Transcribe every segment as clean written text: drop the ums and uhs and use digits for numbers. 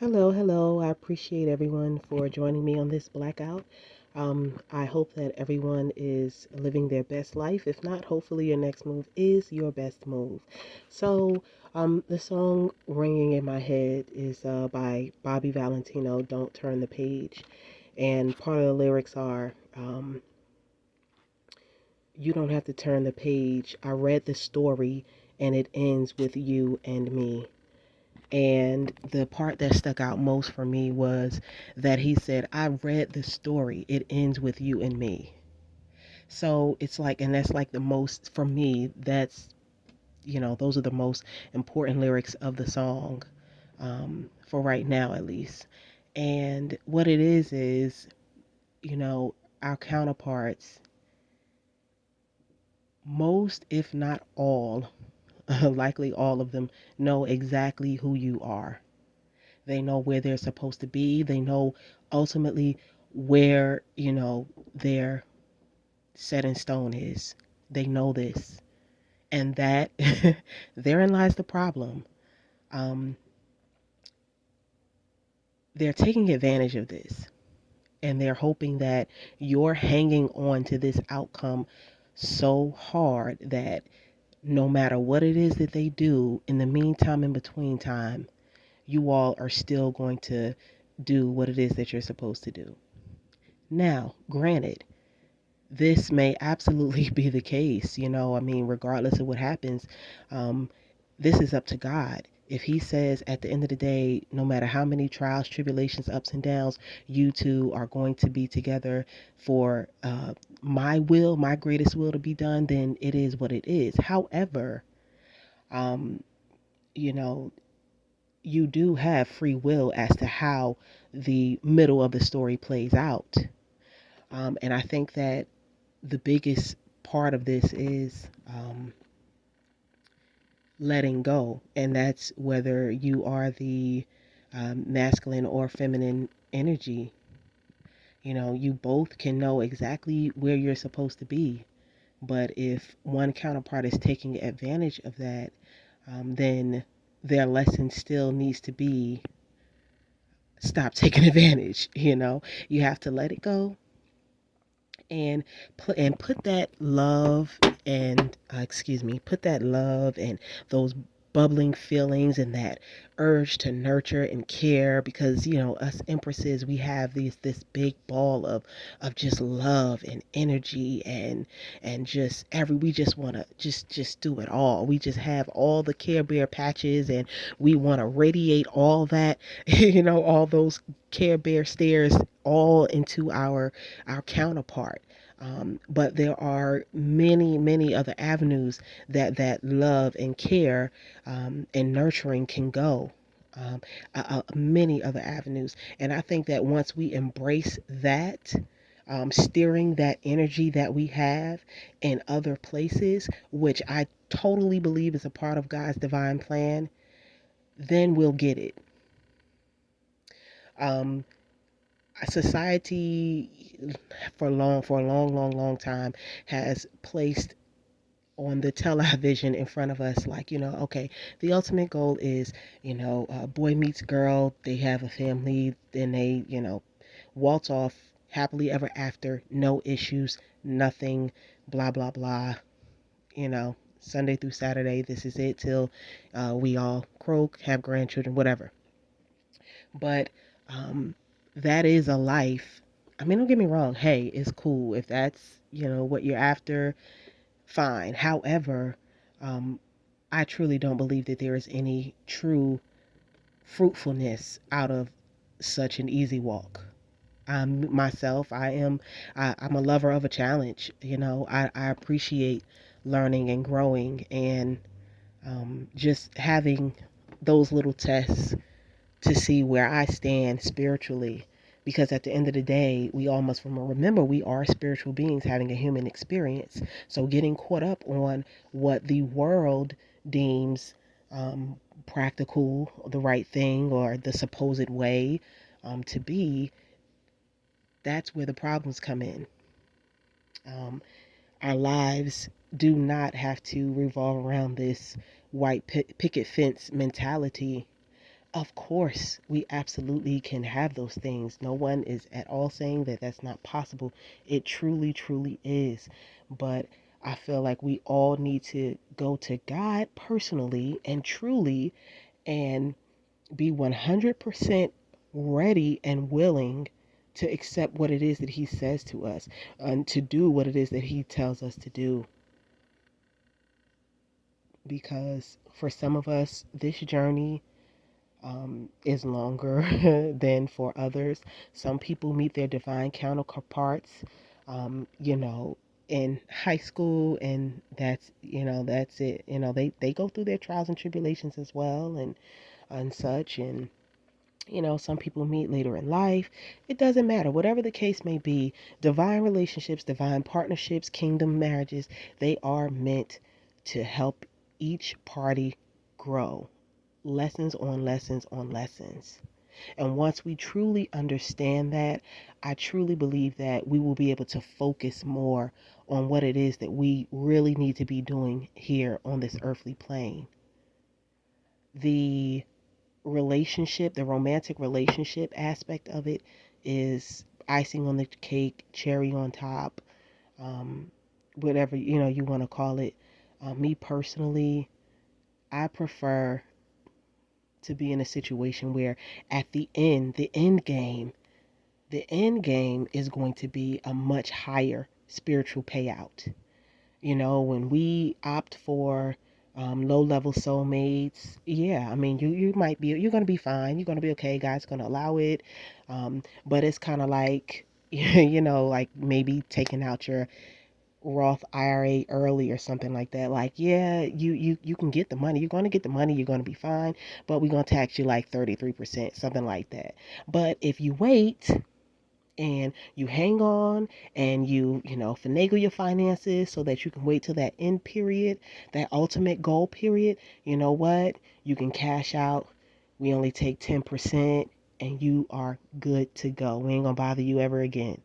Hello, hello. I appreciate everyone for joining me on this blackout. I hope that everyone is living their best life. If not, hopefully your next move is your best move. The song ringing in my head is by Bobby Valentino, Don't Turn the Page. And part of the lyrics are, you don't have to turn the page. I read the story and it ends with you and me. And the part that stuck out most for me was that he said, I read the story. It ends with you and me. So it's like, and that's like the most, for me, those are the most important lyrics of the song, for right now at least. And what it is, you know, our counterparts, most, if not all, likely all of them, know exactly who you are. They know where they're supposed to be. They know ultimately where, their set in stone is. They know this. And that, therein lies the problem. Um, they're taking advantage of this. And they're hoping that you're hanging on to this outcome so hard that no matter what it is that they do, in the meantime, in between time, you all are still going to do what it is that you're supposed to do. Now, granted, this may absolutely be the case. I mean, regardless of what happens, um, this is up to God. If He says at the end of the day, no matter how many trials, tribulations, ups and downs, you two are going to be together for my will, my greatest will to be done, then it is what it is. However, um, you know, you do have free will as to how the middle of the story plays out. And I think that the biggest part of this is letting go, and that's whether you are the masculine or feminine energy. You both can know exactly where you're supposed to be, but if one counterpart is taking advantage of that, then their lesson still needs to be stop taking advantage. You have to let it go and put that love and put that love and those bubbling feelings and that urge to nurture and care, because us empresses, we have this big ball of just love and energy and just we just want to just do it all. We just have all the Care Bear patches, and we want to radiate all that all those Care Bear stares all into our counterpart. But there are many, many other avenues that love and care and nurturing can go. Many other avenues. And I think that once we embrace that, steering that energy that we have in other places, which I totally believe is a part of God's divine plan, then we'll get it. Um, Society for a long, long, long time has placed on the television in front of us, like, okay, the ultimate goal is, boy meets girl, they have a family, then they, waltz off happily ever after, no issues, nothing, blah blah blah, Sunday through Saturday, this is it till we all croak, have grandchildren, whatever. But that is a life. I mean, don't get me wrong. Hey, it's cool if that's what you're after. Fine. However, um, I truly don't believe that there is any true fruitfulness out of such an easy walk. Myself, I'm a lover of a challenge. I appreciate learning and growing, and just having those little tests to see where I stand spiritually. Because at the end of the day, we all must remember we are spiritual beings having a human experience. So getting caught up on what the world deems practical, the right thing, or the supposed way to be, that's where the problems come in. Um, our lives do not have to revolve around this white picket fence mentality. Of course, we absolutely can have those things. No one is at all saying that that's not possible. It truly, truly is. But I feel like we all need to go to God personally and truly and be 100% ready and willing to accept what it is that He says to us and to do what it is that He tells us to do. Because for some of us, this journey is longer than for others. Some people meet their divine counterparts, you know, in high school, and that's it. They go through their trials and tribulations as well, and such, and some people meet later in life. It doesn't matter. Whatever the case may be, divine relationships, divine partnerships, kingdom marriages, they are meant to help each party grow. Lessons on lessons on lessons. And once we truly understand that, I truly believe that we will be able to focus more on what it is that we really need to be doing here on this earthly plane. The relationship, the romantic relationship aspect of it is icing on the cake, cherry on top, um, whatever you want to call it. Me personally, I prefer to be in a situation where at the end game is going to be a much higher spiritual payout. When we opt for low level soulmates, yeah, I mean, you're going to be fine. You're going to be okay. God's going to allow it. But it's kind of like, like maybe taking out your Roth IRA early or something like that. Like, yeah, you can get the money. You're going to get the money. You're going to be fine. But we're going to tax you like 33%, something like that. But if you wait and you hang on and you finagle your finances so that you can wait till that end period, that ultimate goal period, you know what? You can cash out. We only take 10% and you are good to go. We ain't going to bother you ever again.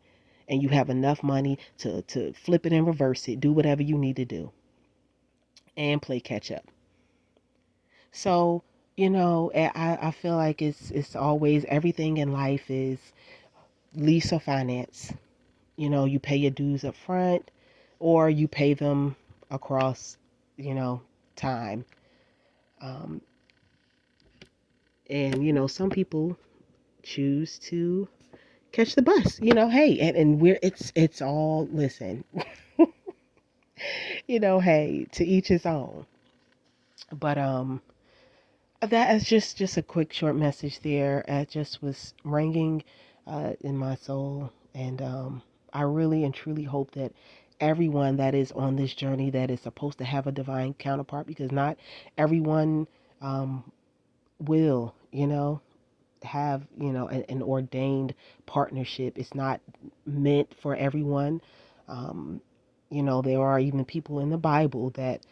And you have enough money to flip it and reverse it, do whatever you need to do, and play catch up. So, I feel like it's always everything in life is lease or finance. You pay your dues up front or you pay them across, time. Um, and, some people choose to catch the bus, hey, and it's all, listen, hey, to each his own. But, that is just a quick short message there. It just was ringing in my soul, and I really and truly hope that everyone that is on this journey that is supposed to have a divine counterpart, because not everyone will, have an ordained partnership. It's not meant for everyone. Um, there are even people in the Bible that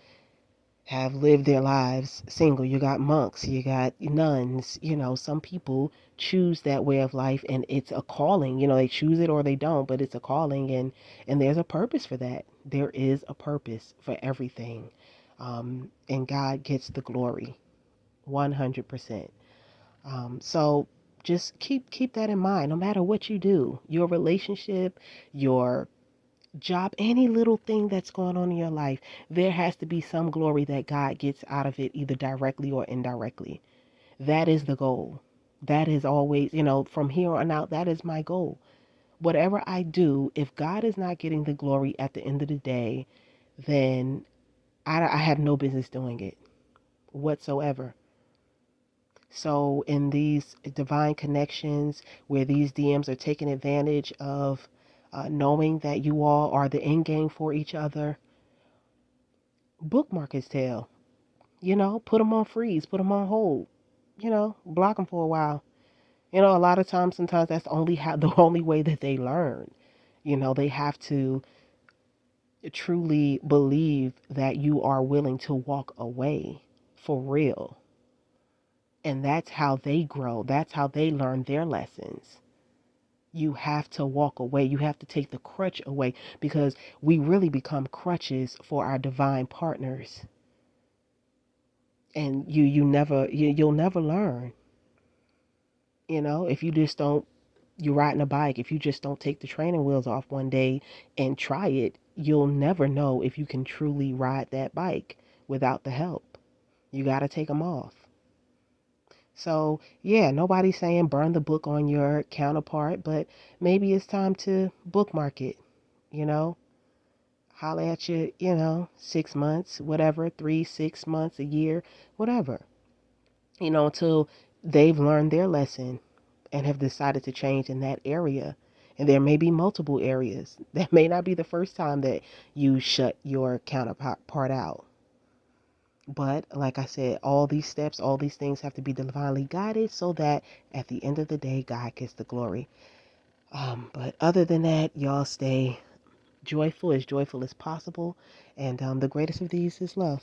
have lived their lives single. You got monks, you got nuns, some people choose that way of life and it's a calling. They choose it or they don't, but it's a calling, and there's a purpose for that. There is a purpose for everything. And God gets the glory 100%. So just keep that in mind no matter what you do. Your relationship, your job, any little thing that's going on in your life, there has to be some glory that God gets out of it, either directly or indirectly. That is the goal. That is always, from here on out, that is my goal. Whatever I do, if God is not getting the glory at the end of the day, then I have no business doing it whatsoever. So, in these divine connections where these DMs are taking advantage of knowing that you all are the end game for each other, bookmark his tail. Put them on freeze, put them on hold. Block them for a while. A lot of times, sometimes that's only how the only way that they learn. They have to truly believe that you are willing to walk away for real. And that's how they grow. That's how they learn their lessons. You have to walk away. You have to take the crutch away, because we really become crutches for our divine partners. And you'll never learn. If you just don't, you're riding a bike, if you just don't take the training wheels off one day and try it, you'll never know if you can truly ride that bike without the help. You got to take them off. So, yeah, nobody's saying burn the book on your counterpart, but maybe it's time to bookmark it, you know? Holler at you, 6 months, whatever, 3, 6 months, a year, whatever, until they've learned their lesson and have decided to change in that area. And there may be multiple areas. That may not be the first time that you shut your counterpart out. But like I said, all these steps, all these things have to be divinely guided so that at the end of the day, God gets the glory. But other than that, y'all stay joyful as possible. And the greatest of these is love.